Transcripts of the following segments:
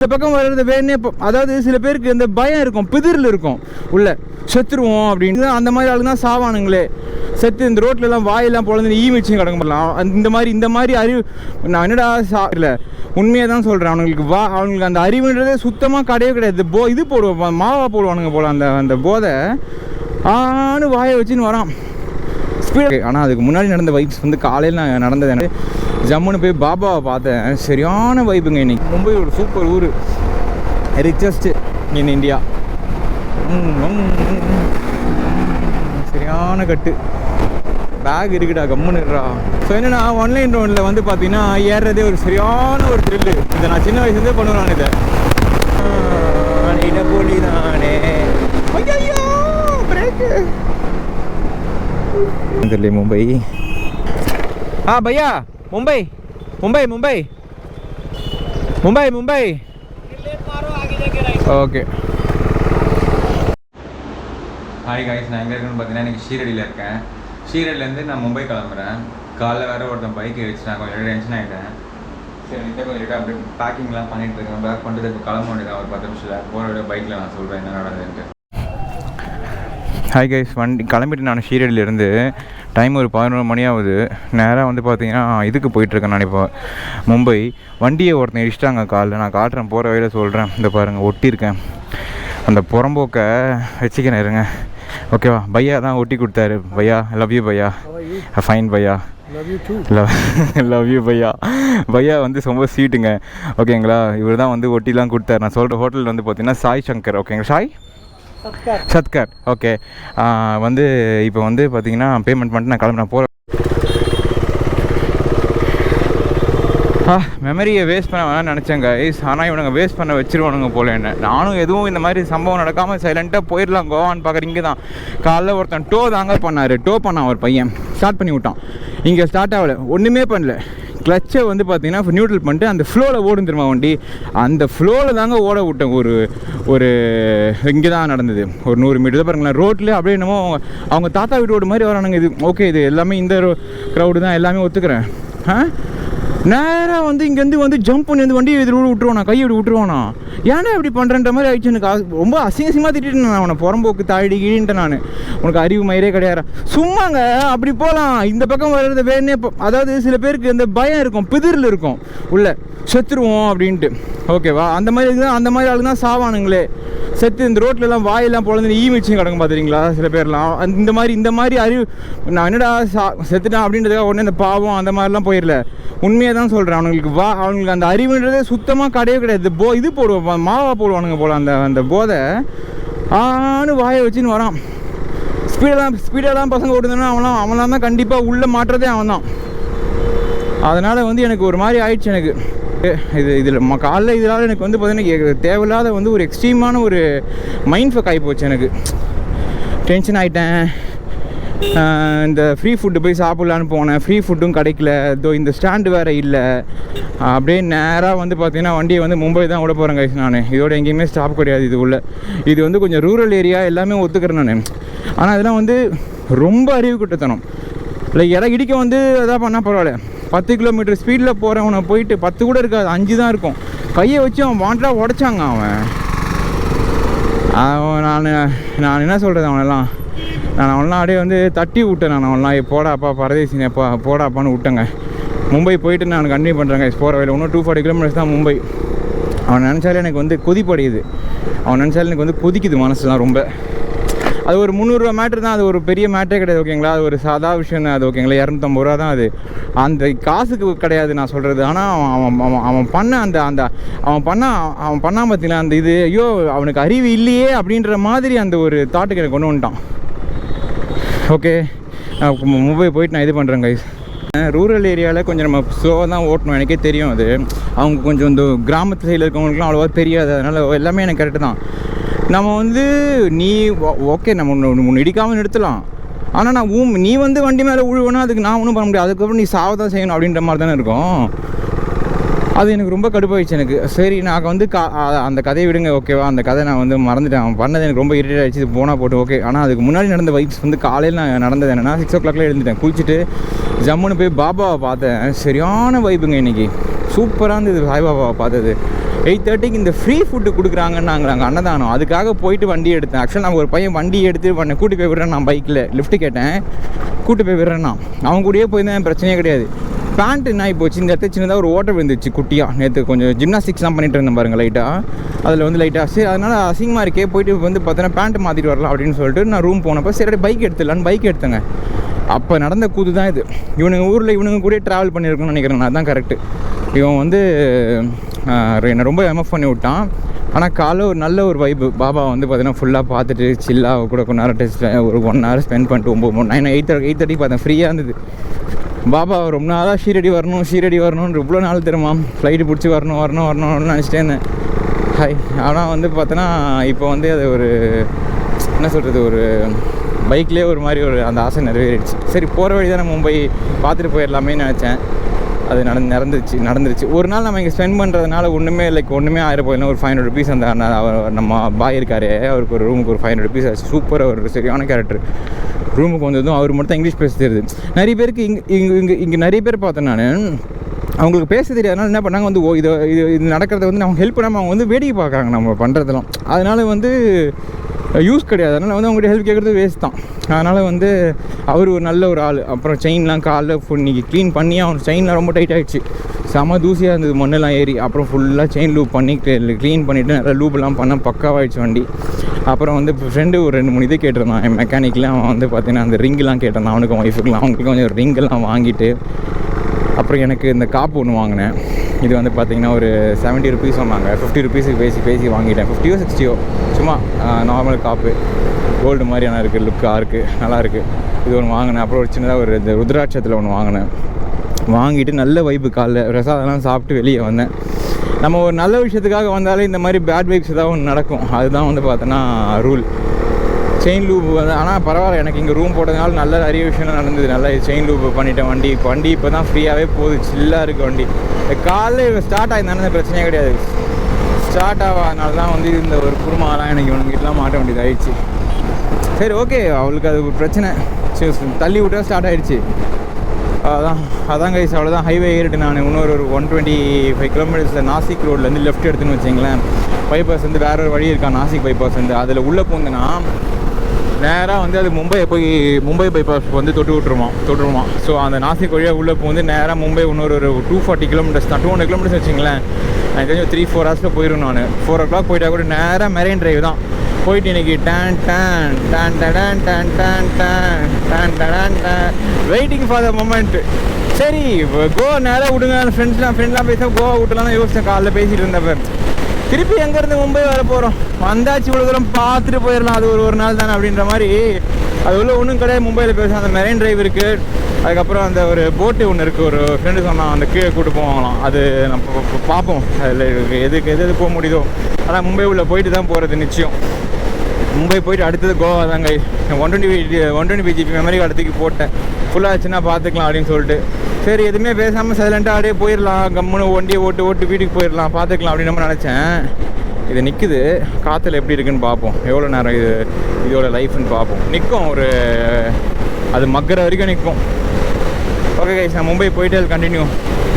இந்த பக்கம் வர்றது வேணே, அதாவது சில பேருக்கு இந்த பயம் இருக்கும், பிதிரில் இருக்கும், உள்ள செத்துருவோம் அப்படின்னு. அந்த மாதிரி ஆளுங்க தான் சாவானுங்களே, செத்து இந்த ரோட்லலாம் வாயெல்லாம் பொழுது ஈ மிச்சியும் கிடக்க முடியலாம். இந்த மாதிரி அறிவு, நான் என்னடா இல்லை உண்மையாக தான் சொல்கிறேன். அவங்களுக்கு அந்த அறிவுன்றதே சுத்தமாக கிடையவே கிடையாது. இது போடுவோம், மாவா போடுவானுங்க போல அந்த போதை ஆனு வாயை வச்சுன்னு வரான் ஸ்பீடு. ஆனால் அதுக்கு முன்னாடி நடந்த வைப்ஸ் வந்து காலையில் நான் நடந்தது எனக்கு ஜம்முன்னு போய் பாபாவை பார்த்தேன். சரியான வைப்புங்க. இன்னைக்கு மும்பை ஒரு சூப்பர் ஊர், ரிச்சஸ்ட் இன் இந்தியா. சரியான கட்டு பேக் இருக்குடா, கம்முன்னுடுறா. ஸோ என்னன்னா ஆன்லைன் ரோனில் வந்து பார்த்தீங்கன்னா ஏறுறதே ஒரு சரியான ஒரு த்ரில்லு. இதை நான் சின்ன வயசுலேருந்தே பண்ணுவேன். இதை போலி தானே தெரியல மும்பை. भैया Mumbai Mumbai Mumbai Mumbai Mumbai okay. Hi guys, நான் எங்கே இருக்குன்னு பார்த்தீங்கன்னா இன்றைக்கி ஷீரடியில் இருக்கேன். ஷீரடிலேருந்து நான் மும்பை கிளம்புறேன். காலைல வேறு ஒருத்தன் பைக் வச்சுட்டான், கொஞ்சம் டென்ஷன் ஆகிட்டேன். சரி இந்த கொஞ்சம் லேட்டாக அப்படியே பேக்கிங்லாம் பண்ணிட்டு இருக்கேன். பேக் பண்ணிட்டு இப்போ கிளம்ப வேண்டியதான் ஒரு 10 நிமிஷத்தில். போகிற விட பைக்கில் நான் சொல்கிறேன் என்ன நடந்ததுன்ட்டு. ஹாய் கைஸ், வண்டி கிளம்பிட்டு நான் ஷீரடியிலேருந்து டைம் ஒரு 11 மணி ஆகுது. நேராக வந்து பார்த்தீங்கன்னா இதுக்கு போயிட்டுருக்கேன் நான் இப்போ மும்பை. வண்டியை ஒருத்தன் இடிச்சிட்டாங்க காலில். நான் காட்டுறேன், போகிற வழியில் சொல்கிறேன். இந்த பாருங்கள் ஒட்டியிருக்கேன், அந்த புறம்போக்கை வச்சுக்கிறேன் இருங்க. ஓகேவா? பையா தான் ஒட்டி கொடுத்தாரு. பையா லவ் யூ பையா. ஃபைன் பையா, லவ் யூ பையா. பையா வந்து ரொம்ப ஸ்வீட்டுங்க. ஓகேங்களா? இவர் தான் வந்து ஒட்டிலாம் கொடுத்தாரு. நான் சொல்கிற ஹோட்டல் வந்து பார்த்தீங்கன்னா சாய் சங்கர். ஓகேங்களா? சாய் சத்கர். ஓகே. வந்து இப்போ வந்து பார்த்தீங்கன்னா பேமெண்ட் பண்ணிட்டு நான் கிளம்புறேன். போகிறேன். மெமரியை வேஸ்ட் பண்ண வேணாம்னு நினச்சேங்க கைஸ். ஆனால் இவனுங்க வேஸ்ட் பண்ண வச்சுருவானுங்க போல என்ன. நானும் எதுவும் இந்த மாதிரி சம்பவம் நடக்காமல் சைலண்ட்டாக போயிடலாம் கோவான்னு பார்க்குறேன். இங்கே தான் காலைல ஒருத்தன் டோ தாங்க பண்ணார். டோ பண்ணான் ஒரு பையன், ஸ்டார்ட் பண்ணி விட்டான். இங்கே ஸ்டார்ட் ஆகலை, ஒன்றுமே பண்ணல. கிளச்சை வந்து பார்த்தீங்கன்னா நியூட்ரல் பண்ணிட்டு அந்த ஃப்ளோவில் ஓடும் திரும்ப வண்டி. அந்த ஃப்ளோவில் தாங்க ஓட விட்டேன். ஒரு இங்கே தான் நடந்தது. ஒரு 100 மீட்டர் தான் பாருங்களேன். ரோட்லேயே அப்படியே என்னமோ அவங்க தாத்தா வீட்டு ரோடு மாதிரி வரானுங்க. இது ஓகே, இது எல்லாமே இந்த க்ரௌடு தான், எல்லாமே ஒத்துக்கிறேன். நேராக வந்து இங்கேருந்து வந்து ஜம்ப் பண்ணி வந்து வண்டியை எதிர் விட்டுருவானா, கையை இப்படி விட்டுருவானா. ஏன்னா இப்படி பண்ணுறன்ற மாதிரி ஆயிடுச்சு எனக்கு. ரொம்ப அசிங்கமாக திட்டிட்டு நான் அவனை புறம்போக்கு தாடி கீழின்ட்டு. நான் உனக்கு அறிவு மயிரே கிடையாது. சும்மாங்க அப்படி போகலாம். இந்த பக்கம் வர்றது வேணே, அதாவது சில பேருக்கு இந்த பயம் இருக்கும், பிதிரில் இருக்கும், உள்ள செத்துருவோம் அப்படின்ட்டு. ஓகேவா? அந்த மாதிரி ஆளுங்க தான் சாவானுங்களே, செத்து இந்த ரோட்லலாம் வாயெல்லாம் பொழுது ஈ மிச்சியும் கிடக்கும் பார்த்துறீங்களா சில பேர்லாம். இந்த மாதிரி அறிவு, நான் என்னடா செத்துட்டான் அப்படின்றதுக்காக உடனே இந்த பாவம் அந்த மாதிரிலாம் போயிடல. உண்மையாக தான் சொல்கிறேன். அவங்களுக்கு அந்த அறிவுன்றதே சுத்தமாக கிடையவே கிடையாது. இது போடுவோம், மாவா போடுவானுங்க போல அந்த போதை ஆனு வாயை வச்சுன்னு வரான். ஸ்பீடெல்லாம் பசங்க ஓடுதுன்னா அவன்லாம் தான் கண்டிப்பாக உள்ளே மாட்டுறதே அவன் தான். அதனால் வந்து எனக்கு ஒரு மாதிரி ஆயிடுச்சு எனக்கு. இதில் காலைல இதனால் எனக்கு வந்து பார்த்தீங்கன்னா தேவையில்லாத வந்து ஒரு எக்ஸ்ட்ரீமான ஒரு மைண்ட் ஃபக் ஆகி போச்சு எனக்கு. டென்ஷன் ஆகிட்டேன். இந்த ஃப்ரீ ஃபுட்டு போய் சாப்பிட்லான்னு போனேன், ஃப்ரீ ஃபுட்டும் கிடைக்கல. இதோ இந்த ஸ்டாண்டு வேறு இல்லை. அப்படியே நேராக வந்து பார்த்தீங்கன்னா வண்டியை வந்து மும்பை தான் விட போகிறேன் கைஸ். நான் இதோட எங்கேயுமே ஸ்டாப் கிடையாது. இது வந்து கொஞ்சம் ரூரல் ஏரியா, எல்லாமே ஒத்துக்கிறேன் நான். ஆனால் இதெல்லாம் வந்து ரொம்ப அறிவு கிட்டத்தனம். இல்லை இடம் இடிக்க வந்து அதான் பண்ணால் பரவாயில்ல. 10 கிலோமீட்டர் ஸ்பீடில் போகிறவனை போயிட்டு 10 கூட இருக்காது, 5 தான் இருக்கும். கையை வச்சு அவன் வாண்டடாக உடச்சாங்க. நான் என்ன சொல்கிறது, அவனெல்லாம் அப்படியே வந்து தட்டி விட்டேன். அவனெல்லாம் போடாப்பா பரதேசினே போடாப்பான்னு விட்டேங்க. மும்பை போயிட்டு நான் கண்டினியூ பண்ணுறேங்க போகிற வயலில். இன்னும் 240 கிலோமீட்டர்ஸ் தான் மும்பை. அவன் நினச்சாலே எனக்கு வந்து கொதிப்படையுது. அவன் நினச்சாலே எனக்கு வந்து கொதிக்குது மனசு தான் ரொம்ப. அது ஒரு 300 ரூபா மேட்ரு தான், அது ஒரு பெரிய மேட்டரே கிடையாது. ஓகேங்களா? அது ஒரு சாதா விஷயம் தான் அது. ஓகேங்களா? 250 ரூபா தான் அது. அந்த காசுக்கு கிடையாது நான் சொல்கிறது. ஆனால் அவன் பண்ணான் பார்த்தீங்களா அந்த இது. ஐயோ அவனுக்கு அறிவு இல்லையே அப்படின்ற மாதிரி அந்த ஒரு தாட்டுக்கு எனக்கு கொண்டு வந்துட்டான். ஓகே, மும்பை போயிட்டு நான் இது பண்ணுறேன் கைஸ். ரூரல் ஏரியாவில் கொஞ்சம் நம்ம ஸ்லோவாக தான் ஓட்டணும், எனக்கே தெரியும் அது. அவங்க கொஞ்சம் இந்த கிராமத்து சைடில் இருக்கவங்களுக்குலாம் அவ்வளோவா தெரியாது. அதனால் எல்லாமே எனக்கு கரெக்டு தான். நம்ம வந்து ஓகே நம்ம ஒன்று இடிக்காமல் நிறுத்தலாம். ஆனால் நீ வந்து வண்டி மேலே உழுவேனா அதுக்கு நான் ஒன்றும் பண்ண முடியாது. அதுக்கப்புறம் நீ சாவதான் செய்யணும் அப்படின்ற மாதிரி தானே இருக்கும். அது எனக்கு ரொம்ப கடுப்பாயிடுச்சு எனக்கு. சரி நான் வந்து அந்த கதையை விடுங்க ஓகேவா, அந்த கதை நான் வந்து மறந்துட்டேன். அவன் பண்ணது எனக்கு ரொம்ப இரிட்டேட் ஆகிடுச்சு. இது போனால் போட்டு ஓகே. ஆனால் அதுக்கு முன்னாடி நடந்த வைப்ஸ் வந்து காலையில் நான் நடந்தது என்னென்னா 6 o'clock எழுந்துட்டேன். குளிச்சுட்டு ஜம்முன்னு போய் பாபாவை பார்த்தேன். சரியான வைப்புங்க இன்றைக்கி. சூப்பராக இருந்தது சாய்பாபாவை பார்த்தது. 8:30 இந்த ஃப்ரீ ஃபுட்டு கொடுக்குறாங்கன்னு நாங்கள் அன்னதானம் அதுக்காக போயிட்டு வண்டி எடுத்தேன். ஆக்சுவலாக நாங்கள் ஒரு பையன் வண்டி எடுத்து கூட்டி போய் விடுறேன். நான் பைக்கில் லிஃப்ட்டு கேட்டேன், கூட்டி போய் விடுறேன்னா அவன் கூடயே போயிருந்தேன், பிரச்சனையே கிடையாது. பேண்ட்டு என்ன ஆகி போச்சு, இந்த இடத்துல சின்னதாக ஒரு ஓட்டை விழுந்துச்சு குட்டியாக. நேற்று கொஞ்சம் ஜிம்னாஸ்டிக்ஸ்லாம் பண்ணிட்டு இருந்தேன் பாருங்கள் லைட்டாக, அதில் வந்து லைட்டாக சரி அதனால் அசிங்கமாக இருக்கே, போயிட்டு வந்து பார்த்தோன்னா பேண்ட்டு மாற்றிட்டு வரலாம் அப்படின்னு சொல்லிட்டு நான் ரூம் போனப்போ சரி பைக் எடுத்துடலான்னு பைக் எடுத்தேங்க. அப்போ நடந்த கூத்து தான் இது. இவனுங்க ஊரில் இவனுங்க கூட ட்ராவல் பண்ணியிருக்கணும்னு நினைக்கிறேன். அதுதான் கரெக்டு. இவன் வந்து என்னை ரொம்ப எம்எஃப் பண்ணி விட்டான். ஆனால் காலைல ஒரு நல்ல ஒரு வைப்பு. பாபா வந்து பார்த்தீங்கன்னா ஃபுல்லாக பார்த்துட்டு சில்லாக கூட கொஞ்சம் நேரம் ஒரு 1 hour ஸ்பெண்ட் பண்ணிட்டு 8:30 பார்த்தேன். ஃப்ரீயாக இருந்தது. பாபா ரொம்ப நாளாக ஷீரடி வரணும்னு இவ்வளோ நாள் தெரியுமா, ஃப்ளைட்டு பிடிச்சி வரணும்னு நினச்சிட்டே இருந்தேன். ஆனால் வந்து பார்த்தோன்னா இப்போ வந்து அது ஒரு என்ன சொல்கிறது, ஒரு பைக்லேயே ஒரு மாதிரி ஒரு அந்த ஆசை நிறைவேறிடுச்சு. சரி போகிற வழி தான் மும்பை பார்த்துட்டு போயிடலாமே நினச்சேன். அது நடந்துருச்சு. ஒரு நாள் நம்ம இங்கே ஸ்பெண்ட் பண்ணுறதுனால ஒன்றுமே ஆயிரம் போயிடலாம். ஒரு 500 rupees அந்த நம்ம பாய் இருக்காரு, அவருக்கு ஒரு ரூமுக்கு ஒரு 500 rupees ஆச்சு. சூப்பராக ஒரு சரியான கேரக்டர். ரூமுக்கு வந்ததும் அவர் மட்டும் தான் இங்கிலீஷ் பேச தெரியுது. நிறைய பேருக்கு இங்கே நிறைய பேர் பார்த்தேன் நான், அவங்களுக்கு பேச தெரியாதனால என்ன பண்ணாங்க வந்து இது நடக்கிறத வந்து அவங்க ஹெல்ப் பண்ணாமல் அவங்க வந்து வேடிக்கை பார்க்குறாங்க நம்ம பண்ணுறதெல்லாம். அதனால் வந்து யூஸ் கிடையாது. அதனால் வந்து அவங்கள்ட்ட ஹெல்ப் கேட்குறது வேஸ்ட் தான். அதனால் வந்து அவர் ஒரு நல்ல ஒரு ஆள். அப்புறம் செயின்லாம் காலைல இன்றைக்கி க்ளீன் பண்ணி அவன் செயின்லாம் ரொம்ப டைட் ஆகிடுச்சு. செம தூசியாக இருந்தது, மண்ணெல்லாம் ஏறி. அப்புறம் ஃபுல்லாக செயின் லூப் பண்ணி க்ளீன் பண்ணிவிட்டு நிறைய லூப்லாம் பண்ணால் பக்காவாகிடுச்சு வண்டி. அப்புறம் வந்து ஃப்ரெண்டு ஒரு 2-3 இது கேட்டிருந்தான் என் மெக்கானிக்கில். அவன் வந்து பார்த்தீங்கன்னா அந்த ரிங்கெலாம் கேட்டிருந்தான் அவனுக்கும் ஒய்ஃபுக்கெலாம். அவங்களுக்கு கொஞ்சம் ரிங்கெல்லாம் வாங்கிட்டு அப்புறம் எனக்கு இந்த காப்பு ஒன்று வாங்கினேன். இது வந்து பார்த்திங்கன்னா ஒரு 70 rupees சொன்னாங்க. 50 rupeesக்கு பேசி வாங்கிட்டேன். 50 or 60 சும்மா நார்மல் காப்பு, கோல்டு மாதிரியான இருக்குது, லுக்காக இருக்குது, நல்லாயிருக்கு. இது ஒன்று வாங்கினேன். அப்புறம் ஒரு சின்னதாக ஒரு இந்த ருத்ராட்சத்தில் ஒன்று வாங்கிட்டு நல்ல வைப்பு. காலைல பிரசாதம்லாம் சாப்பிட்டு வெளியே வந்தேன். நம்ம ஒரு நல்ல விஷயத்துக்காக வந்தாலே இந்த மாதிரி பேட் வைப்ஸ் ஏதாவது ஒன்று நடக்கும். அதுதான் வந்து பார்த்தோன்னா ரூல். செயின் லூப் வந்து ஆனால் பரவாயில்ல, எனக்கு இங்கே ரூம் போட்டதுனால நல்ல நிறைய விஷயம்லாம் நடந்தது. நல்லா செயின் லூப் பண்ணிட்டேன். வண்டி இப்போ தான் ஃப்ரீயாகவே போகுது, சில்லாக இருக்குது வண்டி. காலையில் ஸ்டார்ட் ஆகிருந்தானே இந்த பிரச்சனையே கிடையாது. ஸ்டார்ட் ஆகாதனால தான் வந்து இந்த ஒரு குருமாலாம் எனக்கு இவனுக்கிட்டலாம் மாட்ட வேண்டியது ஆகிடுச்சு. சரி ஓகே, அவளுக்கு அது ஒரு பிரச்சனை. சரி தள்ளி விட்டா ஸ்டார்ட் ஆகிடுச்சு. அதான் கைஸ், அவ்வளோதான். ஹைவே ஏறிட்டு நான் இன்னொரு 125 kilometers நாசிக் ரோட்லேருந்து லெஃப்ட் எடுத்துன்னு வச்சிங்களேன். பைபாஸ் வந்து வேறு ஒரு வழி இருக்கா, நாசிக் பைபாஸ் வந்து. அதில் உள்ளே போந்தேன்னா நேராக வந்து அது மும்பை பைபாஸ் வந்து தொட்டு விட்டுருவான். ஸோ அந்த நாசிக் வழியாக உள்ளே போந்து நேராக மும்பை இன்னொரு 240 kilometers தான். 200 kilometers வச்சிங்களேன். எனக்கு தெரிஞ்சு 3-4 hours போயிடும். நான் 4 o'clock போயிட்டா கூட நேராக மெரைன் டிரைவ் தான் போயிட்டு இன்றைக்கி வெயிட்டிங் ஃபார் த மொமெண்ட். சரி கோவா நேராக விடுங்க, ஃப்ரெண்ட்லாம் பேச கோவா விட்டுலாம் தான் யோசித்தேன். காலைல பேசிகிட்டு இருந்தப்ப திருப்பி எங்கேருந்து மும்பை வர போகிறோம், வந்தாச்சு இவ்வளோ தூரம் பார்த்துட்டு போயிடலாம், அது ஒரு நாள் தானே அப்படின்ற மாதிரி. அது உள்ள ஒன்றும் கிடையாது. மும்பையில் பேச அந்த மெரைன் டிரைவ் இருக்குது. அதுக்கப்புறம் அந்த ஒரு போட்டு ஒன்று இருக்குது, ஒரு ஃப்ரெண்டு சொன்னான், அந்த கீழே கூட்டு போவாங்களாம். அது நம்ம பார்ப்போம் அதில் எது போக முடியுதோ. ஆனால் மும்பை உள்ள போயிட்டு தான் போகிறது நிச்சயம். மும்பை போயிட்டு அடுத்தது கோவா தாங்க. 120 GB மெமரி கார்டு தூக்கி போட்டேன். ஃபுல்லாகிடுச்சுன்னா பார்த்துக்கலாம் அப்படின்னு சொல்லிட்டு. சரி எதுவுமே பேசாமல் சைலண்ட்டாக அப்படியே போயிடலாம், கம்முன்னு வண்டியை ஓட்டு வீட்டுக்கு போயிடலாம், பார்த்துக்கலாம் அப்படின்னு நம்ம நினச்சேன். இது நிற்குது, காற்றுல எப்படி இருக்குன்னு பார்ப்போம். எவ்வளோ நேரம் இதோட லைஃப்னு பார்ப்போம். நிற்கும் ஒரு அது மக்கிற வரைக்கும் நிற்கும். ஓகே கைஸ், நான் மும்பை போயிட்டு அது கண்டினியூ.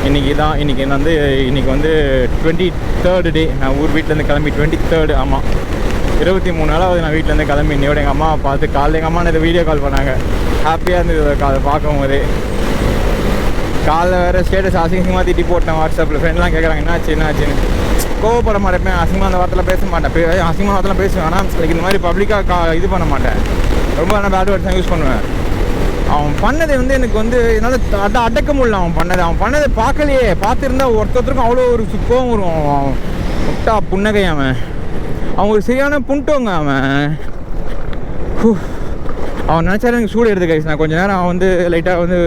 இன்றைக்கி வந்து 23rd டே. நான் வீட்டிலேருந்து கிளம்பி 23rd. ஆமாம், 23 நாளாவது நான் வீட்டிலேருந்து கிளம்பி. இன்னையோட எங்கள் அம்மாவை பார்த்து காலையில் எங்கள் அம்மா இதை வீடியோ கால் பண்ணாங்க. ஹாப்பியாக இருந்தது அதை பார்க்கும் போதே. காலைல வேறு ஸ்டேட்டஸ் அசிங்கமாக திட்டி போட்டேன் வாட்ஸ்அப்பில். ஃப்ரெண்ட்லாம் கேட்குறாங்க என்னாச்சுன்னு. கோவப்பட மாட்டேன், அசிங்கமாக அந்த வார்த்தைலாம் பேச மாட்டேன். அசிங்கமாக வார்த்தைலாம் பேசுவேன். ஆனால் இந்த மாதிரி பப்ளிக்காக இது பண்ண மாட்டேன். ரொம்ப நான் பேட் வேர்ட்ஸ் தான் யூஸ் பண்ணுவேன். அவன் பண்ணதை வந்து எனக்கு வந்து என்னால் அடக்க முடியல. அவன் பண்ணதை பார்த்துருந்தா ஒருத்தருக்கும் அவ்வளோ ஒரு கோவம் வரும். அவன் முட்டா புன்னகை. அவன் ஒரு சரியான புண்டோங்க. அவன் நினச்சாலும் எனக்கு சூடு எடுத்து கைஸ். நான் கொஞ்சம் நேரம் அவன் வந்து லைட்டாக வந்து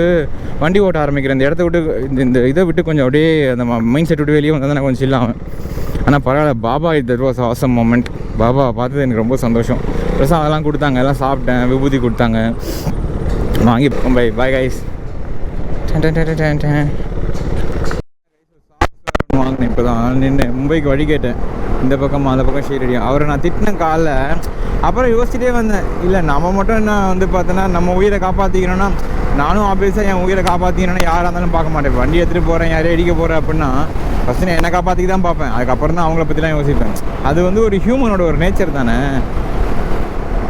வண்டி ஓட்ட ஆரம்பிக்கிறேன். இந்த இடத்த விட்டு இந்த இதை விட்டு கொஞ்சம் அப்படியே அந்த மைண்ட் செட் விட்டு வெளியே வந்தால் நான் கொஞ்சம் சில்லாவேன். ஆனால் பரவாயில்ல, Baba that was awesome moment. Baba பார்த்தது எனக்கு ரொம்ப சந்தோஷம். ப்ளஸ் அதெல்லாம் கொடுத்தாங்க, எல்லாம் சாப்பிட்டேன், விபூதி கொடுத்தாங்க, வாங்கி பாய் கைஸ். தான் நின்று மும்பைக்கு வழி கேட்டேன். இந்த பக்கம் அந்த பக்கம் ஷீரடி. அவரை நான் திட்டினேன் காலைல. அப்புறம் யோசிச்சுட்டே வந்தேன், இல்லை நம்ம மட்டும் என்ன வந்து பார்த்தோன்னா நம்ம உயிரை காப்பாற்றிக்கணும்னா, நானும் ஆப்வியஸாக என் உயிரை காப்பாற்றிக்கணும்னா யாராக இருந்தாலும் பார்க்க மாட்டேன். வண்டி எடுத்துகிட்டு போகிறேன், யாரையும் அடிக்க போகிறேன் அப்படின்னா ஃபஸ்ட்டு நான் என்னை காப்பாற்றிக்க தான் பார்ப்பேன். அதுக்கப்புறம் தான் அவங்கள பற்றிலாம் யோசிப்பேன். அது வந்து ஒரு ஹியூமனோட ஒரு நேச்சர் தானே.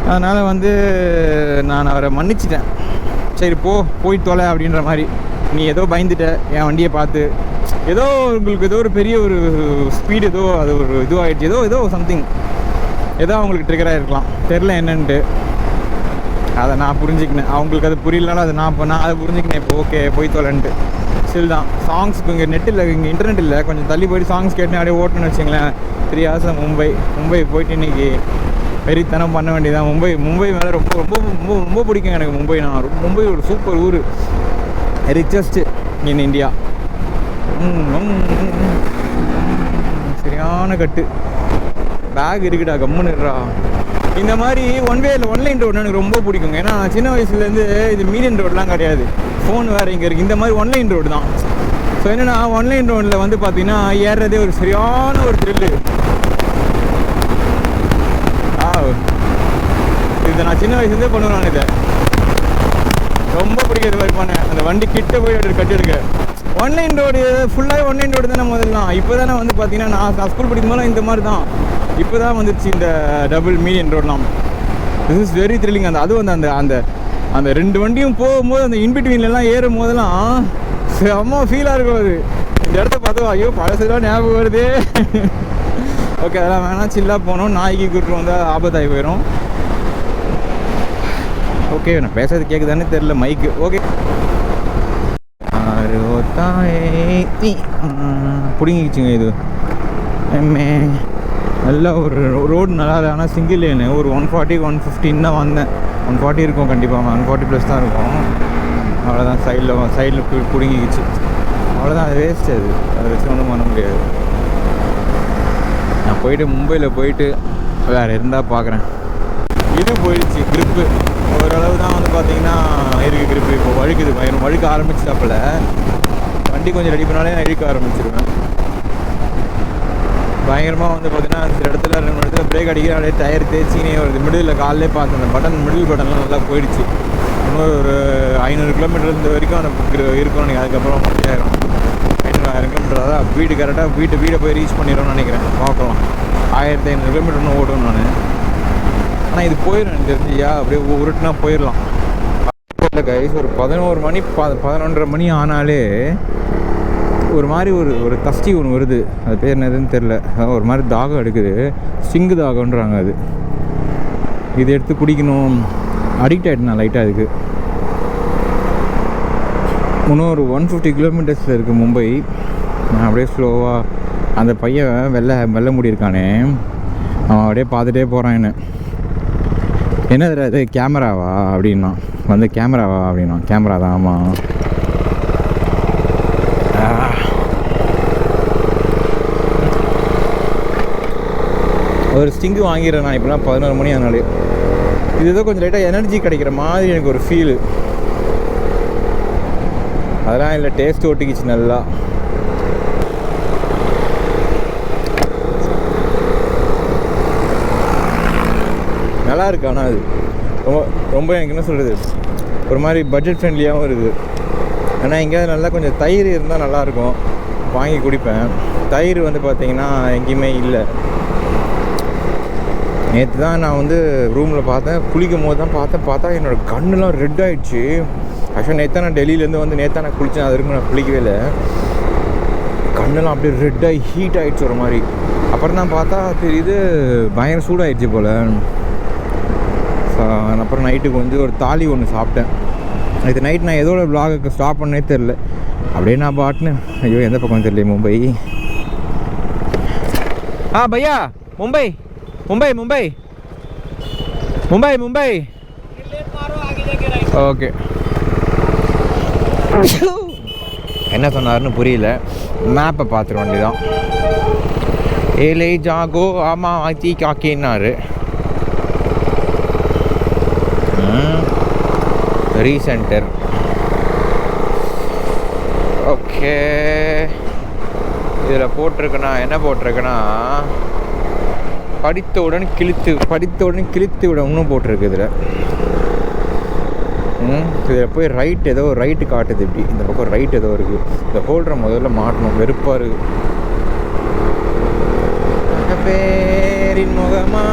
அதனால் வந்து நான் அவரை மன்னிச்சிட்டேன். சரி போய் தொலை அப்படின்ற மாதிரி. நீ ஏதோ பயந்துட்ட என் வண்டியை பார்த்து, ஏதோ உங்களுக்கு ஏதோ ஒரு பெரிய ஒரு ஸ்பீடு ஏதோ அது ஒரு இதுவாகிடுச்சு, ஏதோ சம்திங் ஏதோ அவங்களுக்கு ட்ரிகராக இருக்கலாம், தெரில என்னன்ட்டு. அதை நான் புரிஞ்சுக்கினேன். அவங்களுக்கு அது புரியலனாலும் அது நான் அதை புரிஞ்சுக்கினேன். இப்போ ஓகே போய் தொலைன்ட்டு ஸ்டில் தான். சாங்ஸ்க்கு இங்கே நெட் இல்லை, இங்கே இன்டர்நெட் இல்லை. கொஞ்சம் தள்ளி போய்ட்டு சாங்ஸ் கேட்டு அப்படியே ஓட்டணும்னு வச்சுங்களேன். 3 hours மும்பை போயிட்டு இன்றைக்கி வெறித்தனம் பண்ண வேண்டியதான். மும்பை மேலே ரொம்ப ரொம்ப ரொம்ப ரொம்ப பிடிக்கும் எனக்கு. மும்பை ஒரு சூப்பர் ஊர், ரிச்சஸ்ட்டு இன் இந்தியா. சரியான கட்டு பேக் இருக்குடா, கம்முன்னுடுறா. இந்த மாதிரி ஒன்லைன் ரோடு எனக்கு ரொம்ப பிடிக்குங்க. ஏன்னா சின்ன வயசுலேருந்து இது மீடியன் ரோடெலாம் கிடையாது, ஃபோன் வேறு இங்கே இருக்குது. இந்த மாதிரி ஒன்லைன் ரோடு தான். ஸோ என்னென்னா ஒன்லைன் ரோடில் வந்து பார்த்தீங்கன்னா ஏறுறதே ஒரு சரியான ஒரு த்ரில்லு. இதை நான் சின்ன வயசுலேருந்தே பண்ணுவேன். நான் இதை ரொம்ப பிடிக்கிறது மாதிரி பண்ணேன். அந்த வண்டி கிட்ட போய் கட்டிடுங்க. ஒன்லைன் ரோடு ஃபுல்லாக ஒன்லைன் ரோடு தானே முதல்லாம். இப்போ தானே வந்து பார்த்தீங்கன்னா நான் ஸ்கூல் படிக்கும் போது இந்த மாதிரி தான். இப்போ தான் வந்துருச்சு இந்த டபுள் மீடியன் ரோடெலாம். This is very thrilling. அதுவும் அந்த அந்த அந்த 2 வண்டியும் போகும்போது அந்த இன்பிட்வீன்லாம் ஏறும் போதெல்லாம் செம்ம ஃபீலாக இருக்கும். அது இந்த இடத்த பார்த்தா ஐயோ பழசுலாம் ஞாபகம் வருது. ஓகே அதெல்லாம் வேணாம், சில்லாக போனோம். நாய்க்கு கூட்டு வந்தால் ஆபத்தாகி போயிடும். ஓகே நான் பேசுறது கேட்குதானே தெரில மைக்கு. ஓகே பிடிங்கிச்சிங்க இது. நல்லா ஒரு ரோடு நல்லா இல்லை, ஆனால் சிங்கிள் லேனு. ஒரு 140 115 தான் வந்தேன். 140 இருக்கும் கண்டிப்பாக, 140+ தான் இருக்கும். அவ்வளோதான். சைடில் பிடுங்கிக்கிச்சு, அவ்வளோதான். அது வேஸ்ட். அதை வச்சு ஒன்றும் பண்ண முடியாது. நான் மும்பையில் போயிட்டு வேறு இருந்தால் பார்க்குறேன். இது போயிடுச்சு க்ரிப்பு. ஓரளவு தான் வந்து பார்த்தீங்கன்னா இருக்குது க்ரிப்பு. இப்போ வழுக்க ஆரம்பிச்சிட்டாப்பில். வண்டி கொஞ்சம் ரெடி பண்ணாலே நான் இழுக்க ஆரம்பிச்சிருவேன். பயங்கரமாக வந்து பார்த்தீங்கன்னா சில இடத்துல 2 இடத்துல பிரேக் அடிக்கிற அப்படியே டயர் தேய்ச்சினே வருது. மிடில் காலையிலே பார்த்தேன் அந்த மிடில் பட்டன்லாம் நல்லா போயிடுச்சு. இன்னொரு ஒரு 500 கிலோமீட்டர் இருந்த வரைக்கும் அந்த இருக்கணும் நீங்கள். அதுக்கப்புறம் 500 கிலோமீட்டர் அதான் வீடு கரெக்டாக வீடை போய் ரீச் பண்ணிடும்னு நினைக்கிறேன். பார்க்கலாம். 1500 கிலோமீட்டர் இன்னும் ஓடுவேன் நான். ஆனால் இது போயிடும் எனக்கு தெரிஞ்சியா, அப்படியே உருட்டுனா போயிடலாம். இல்லை கைஸ், ஒரு 11 மணி 11:30 மணி ஆனாலே ஒரு மாதிரி ஒரு தஸ்டி ஒன்று வருது. அது பேர் என்னதுன்னு தெரில. ஒரு மாதிரி தாகம் எடுக்குது, சிங்கு தாகம்ன்றாங்க. அது இது எடுத்து குடிக்கணும். அடிக்ட் ஆகிட்டேன் நான் லைட்டாக. அதுக்கு இன்னும் ஒரு 150 கிலோமீட்டர்ஸில் இருக்குது மும்பை. நான் அப்படியே ஸ்லோவாக அந்த பையன் வெள்ளை முடியிருக்கானே, அவன் அப்படியே பார்த்துட்டே போகிறான். என்னது அது கேமராவா அப்படின்னா கேமராவா அப்படின்னா கேமரா தான். ஆமாம். ஒரு ஸ்டிங்கு வாங்கிடுறேன் நான் இப்போலாம் 11 மணி ஆனாலே. இது ஏதோ கொஞ்சம் லைட்டாக எனர்ஜி கிடைக்கிற மாதிரி எனக்கு ஒரு ஃபீலு. அதெல்லாம் இல்லை, டேஸ்ட் ஒட்டிக்கிச்சு நல்லா. நல்லா இருக்கு. ஆனால் அது ரொம்ப எனக்கு என்ன சொல்கிறது, ஒரு மாதிரி பட்ஜெட் ஃப்ரெண்ட்லியாகவும் இருக்குது. ஆனால் எங்கேயாவது நல்லா கொஞ்சம் தயிர் இருந்தால் நல்லாயிருக்கும், வாங்கி குடிப்பேன். தயிர் வந்து பார்த்திங்கன்னா எங்கேயுமே இல்லை. நேற்று தான் நான் வந்து ரூமில் பார்த்தேன், குளிக்கும் போது தான் பார்த்தா என்னோடய கண்ணெலாம் ரெட் ஆகிடுச்சு. ஆக்சுவலாக நேற்று நான் டெல்லியிலேருந்து வந்து நேற்று நான் குளித்தேன். அது வரைக்கும் நான் குளிக்கவே இல்லை. கண்ணெல்லாம் அப்படியே ரெட்டாகி ஹீட் ஆகிடுச்சு ஒரு மாதிரி. அப்புறம் தான் பார்த்தா தெரியுது பயங்கர சூடாகிடுச்சு போல். அப்புறம் நைட்டுக்கு வந்து ஒரு தாலி ஒன்று சாப்பிட்டேன். இது நைட் நான் எதோட விலாகுக்கு ஸ்டாப் பண்ணே தெரில. அப்படியே நான் பாட்டுன்னு ஐயோ எந்த பக்கம் தெரியல. மும்பை பையா மும்பை மும்பை மும்பை மும்பை மும்பை ஓகே. என்ன சொன்னார்னு புரியல. மேப்பை பார்த்துட வேண்டியதான். ஏலே ஜாகோ ஆமாம் ஆச்சி காக்கின்னாரு. Recentre okay. இதில் போட்டிருக்குன்னா என்ன போட்டிருக்குன்னா படித்தவுடன் கிழித்து விட இன்னும் போட்டிருக்கு இதில். இதில் போய் ரைட் ஏதோ ரைட்டு காட்டுது. இப்படி இந்த பக்கம் ரைட் ஏதோ இருக்குது. இந்த ஹோல்டரை முதல்ல மாட்டணும். வெறுப்பாக இருக்குது. பேரின் முகமா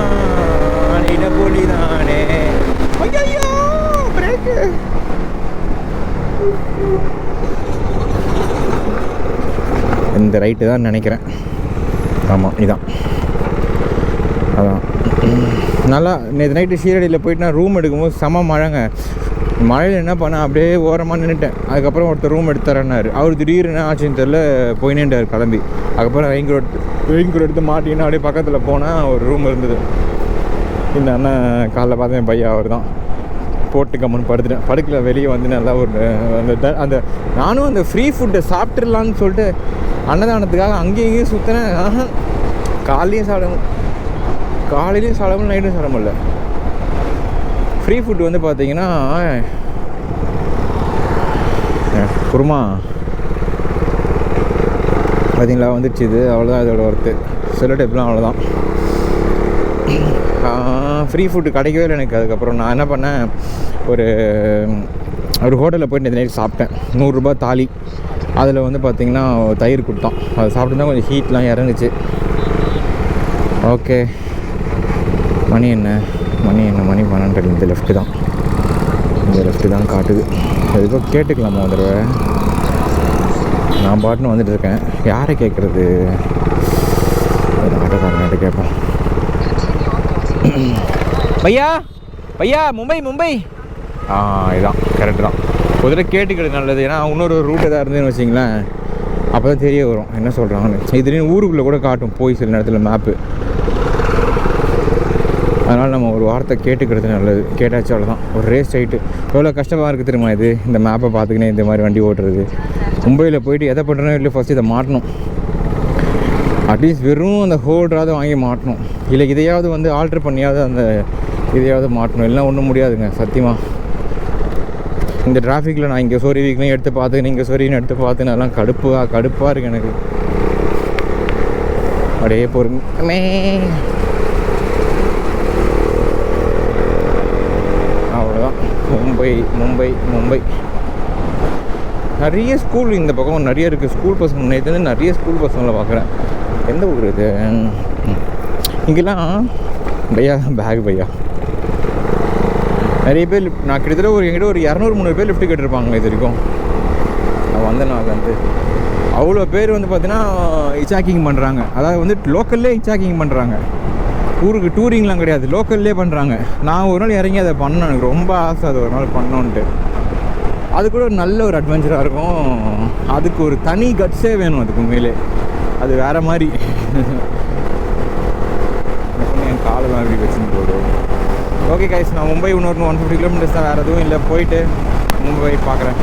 போலிதானே. ஐயோ பிரேக்கு. இந்த ரைட்டு தான் நினைக்கிறேன். ஆமாம் இதான். அதான் நல்லா. நேற்று நைட்டு ஷீரடியில் போயிட்டு நான் ரூம் எடுக்கும்போது செம மழைங்க. மழையில் என்ன பண்ணேன், அப்படியே ஓரமாக நின்றுட்டேன். அதுக்கப்புறம் ஒருத்தர் ரூம் எடுத்து தரேன்னாரு. அவர் திடீர்னு ஆச்சுன்னு தெரியல போயினேன்ட்டார் கிளம்பி. அதுக்கப்புறம் ரெயின் கோட் எடுத்து மாட்டிங்கன்னா அப்படியே பக்கத்தில் போனால் ஒரு ரூம் இருந்தது. இந்த அண்ணன் காலைல பார்த்தேன் பையன் அவர் தான். போட்டு கம்மன் படுத்துட்டேன். படுக்கல வெளியே வந்து நல்லா ஒரு அந்த நானும் அந்த ஃப்ரீ ஃபுட்டை சாப்பிட்றலான்னு சொல்லிட்டு அன்னதானத்துக்காக அங்கேயும் இங்கேயும் சுற்றினேன். காலையிலையும் சாப்பிட நைட்டும் சாப்பிட முடியல. ஃப்ரீ ஃபுட் வந்து பார்த்தீங்கன்னா குருமா பார்த்தீங்களா வந்துடுச்சு. இது அவ்வளோதான் இதோட ஒர்த்து. சில டைப்லாம் அவ்வளோதான். ஃப்ரீ ஃபுட்டு கிடைக்கவே இல்லை எனக்கு. அதுக்கப்புறம் நான் என்ன பண்ணேன், ஒரு ஹோட்டலில் போய்ட்டு நேற்று நைட் சாப்பிட்டேன். 100 ரூபாய் தாலி. அதில் வந்து பார்த்திங்கன்னா தயிர் கொடுத்தான். அதை சாப்பிட்டு தான் கொஞ்சம் ஹீட்லாம் இறங்குச்சு. ஓகே, மணி என்ன 12. இந்த லெஃப்ட்டு தான் காட்டுது. எதுக்கோ கேட்டுக்கலாமா ஒரு தடவை? நான் பாட்டுன்னு வந்துட்டு இருக்கேன். யாரை கேட்குறது? ஆட்டோக்காரங்கிட்ட கேட்போம். பையா மும்பை. இதான் கரெக்டு தான். ஒரு தடவை கேட்டுக்கிறது நல்லது. ஏன்னா இன்னொரு ரூட் எதாவது இருந்ததுன்னு வச்சிங்களேன், அப்போ தான் தெரிய வரும் என்ன சொல்கிறாங்கன்னு. இதுலேயும் ஊருக்குள்ளே கூட காட்டும் போய் சில நேரத்தில் மேப்பு. அதனால் நம்ம ஒரு வார்த்தை கேட்டுக்கிறது நல்லது. கேட்டாச்சு அவ்வளோதான். ஒரு ரேஸ் ஆகிட்டு எவ்வளோ கஷ்டமாக இருக்குது தெரியுமா இது? இந்த மேப்பை பார்த்துக்கினே இந்த மாதிரி வண்டி ஓட்டுறது. மும்பையில் போயிட்டு எதை பண்ணுறனோ இல்லை ஃபஸ்ட்டு இதை மாட்டணும். அட்லீஸ்ட் வெறும் அந்த ஹோல்டராவது வாங்கி மாட்டணும். இல்லை இதையாவது வந்து ஆல்ட்ரு பண்ணியாவது அந்த இதையாவது மாட்டணும். இல்லைனா ஒன்றும் முடியாதுங்க சத்தியமாக. இந்த டிராஃபிக்கில் நான் இங்கே சொருவிக்கணும் எடுத்து பார்த்துக்கினேன், இங்கே சொருவின்னு எடுத்து பார்த்துன்னு அதெல்லாம் கடுப்பாக இருக்குது எனக்கு. அப்படியே பொறுமே. அவ்வளோதான். மும்பை நிறைய ஸ்கூல் இந்த பக்கம் நிறைய இருக்குது. ஸ்கூல் பசங்க நேற்று நிறைய ஸ்கூல் பசங்களை பார்க்குறேன். எந்த ஊர் இது? இங்கெல்லாம் பேக் பையா நிறைய பேர். நான் கிட்டத்தட்ட என்கிட்ட ஒரு 200-300 பேர் லிஃப்ட்டு கேட்டிருப்பாங்க இது வரைக்கும். நான் வந்த நாள் வந்து அவ்வளோ பேர் வந்து பார்த்தீங்கன்னா ஹிச்சாக்கிங் பண்ணுறாங்க. அதாவது வந்து லோக்கல்லே ஹிச்சாக்கிங் பண்ணுறாங்க. ஊருக்கு டூரிங்லாம் கிடையாது, லோக்கல்லே பண்ணுறாங்க. நான் ஒரு நாள் இறங்கி அதை பண்ணேன். எனக்கு ரொம்ப ஆசை அது ஒரு நாள் பண்ணோன்ட்டு. அது கூட ஒரு நல்ல ஒரு அட்வென்ச்சராக இருக்கும். அதுக்கு ஒரு தனி கட்ஸே வேணும். அதுக்கு உண்மையிலே அது வேறு மாதிரி. என் காலெல்லாம் எப்படி வச்சுன்னு போடுவோம். ஓகே கைஸ், நான் மும்பை இன்னொரு 150 கிலோமீட்டர்ஸ் தான், வேறு எதுவும் இல்லை. போயிட்டு மும்பை பார்க்குறேன்.